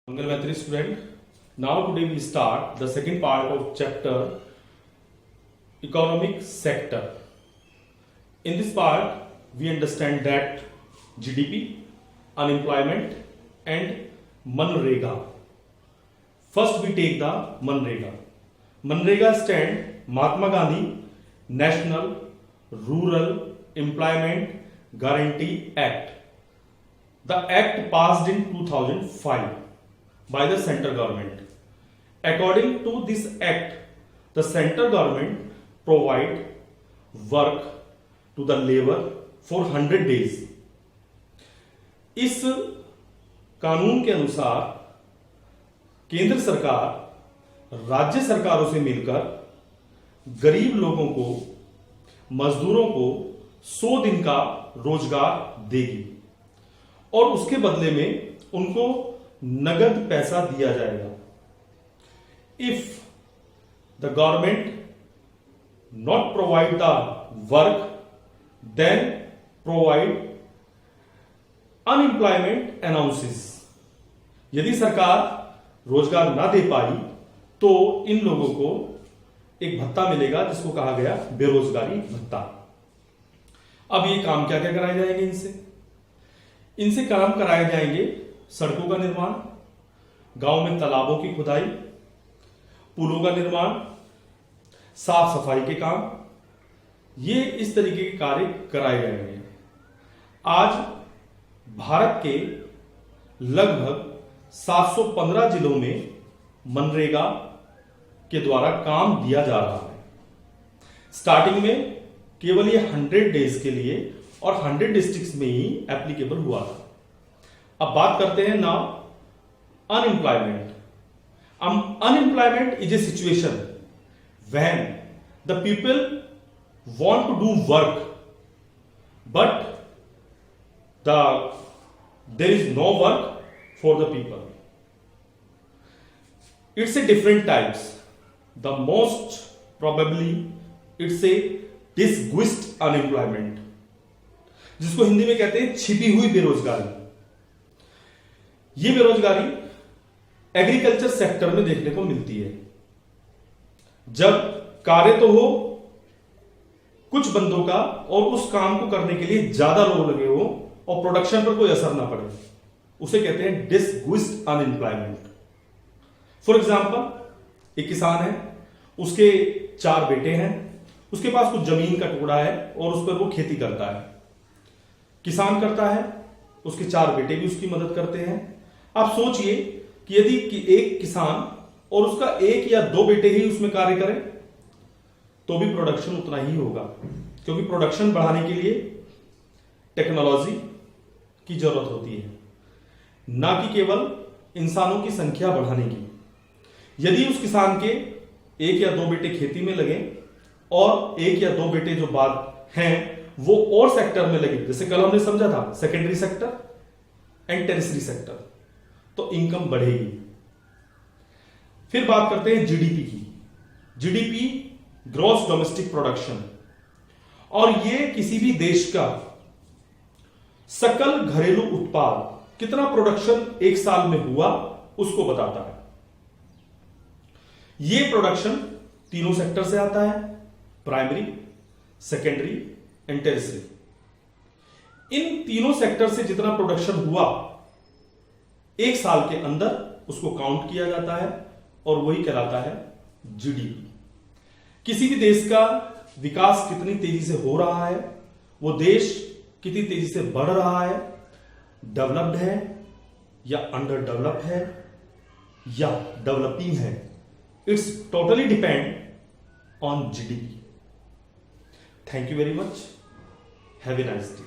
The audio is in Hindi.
Mangal Maitri student. Now today we start the second part of chapter economic sector. In this part we understand that GDP, unemployment and Manrega. First we take the Manrega. Manrega stand Mahatma Gandhi National Rural Employment Guarantee Act. The act passed in 2005 by the central government. According to this act, the central government provide work to the labor for 100 days. इस कानून के अनुसार केंद्र सरकार राज्य सरकारों से मिलकर गरीब लोगों को, मजदूरों को 100 दिन का रोजगार देगी और उसके बदले में उनको नगद पैसा दिया जाएगा. If the government not provide the work, then provide unemployment announces. यदि सरकार रोजगार ना दे पाई तो इन लोगों को एक भत्ता मिलेगा जिसको कहा गया बेरोजगारी भत्ता. अब ये काम क्या क्या कराए जाएंगे? इनसे काम कराए जाएंगे सड़कों का निर्माण, गांव में तालाबों की खुदाई, पुलों का निर्माण, साफ सफाई के काम, ये इस तरीके के कार्य कराए जाएंगे. आज भारत के लगभग 715 जिलों में मनरेगा के द्वारा काम दिया जा रहा है. स्टार्टिंग में केवल ये 100 डेज के लिए और 100 डिस्ट्रिक्ट्स में ही एप्लीकेबल हुआ था. अब बात करते हैं now unemployment. Unemployment is a situation when the people want to do work but there is no work for the people. It's a different types. The most probably it's a disguised unemployment, जिसको हिंदी में कहते हैं छिपी हुई बेरोजगारी. ये बेरोजगारी एग्रीकल्चर सेक्टर में देखने को मिलती है. जब कार्य तो हो कुछ बंदों का और उस काम को करने के लिए ज्यादा लोग लगे हो और प्रोडक्शन पर कोई असर ना पड़े, उसे कहते हैं डिसगुइस्ड अनएम्प्लॉयमेंट. फॉर एग्जाम्पल एक किसान है, उसके 4 बेटे हैं, उसके पास कुछ जमीन का टुकड़ा है और उस पर वो खेती करता है. किसान करता है, उसके 4 बेटे भी उसकी मदद करते हैं. आप सोचिए कि यदि एक किसान और उसका 1 या 2 बेटे ही उसमें कार्य करें तो भी प्रोडक्शन उतना ही होगा, क्योंकि प्रोडक्शन बढ़ाने के लिए टेक्नोलॉजी की जरूरत होती है, ना कि केवल इंसानों की संख्या बढ़ाने की. यदि उस किसान के 1 या 2 बेटे खेती में लगे और 1 या 2 बेटे जो बाद हैं वो और सेक्टर में लगे, जैसे कल हमने समझा था सेकेंडरी सेक्टर एंड टेरिसरी सेक्टर, तो इनकम बढ़ेगी. फिर बात करते हैं जीडीपी की. जीडीपी ग्रॉस डोमेस्टिक प्रोडक्शन, और ये किसी भी देश का सकल घरेलू उत्पाद कितना प्रोडक्शन एक साल में हुआ उसको बताता है. यह प्रोडक्शन तीनों सेक्टर से आता है, प्राइमरी, सेकेंडरी एंड टेरिसरी. इन तीनों सेक्टर से जितना प्रोडक्शन हुआ एक साल के अंदर उसको काउंट किया जाता है और वही कहलाता है जीडीपी. किसी भी देश का विकास कितनी तेजी से हो रहा है, वो देश कितनी तेजी से बढ़ रहा है, डेवलप्ड है या अंडर डेवलप है या डेवलपिंग है, it's totally depend on GDP. Thank you very much. Have a nice day.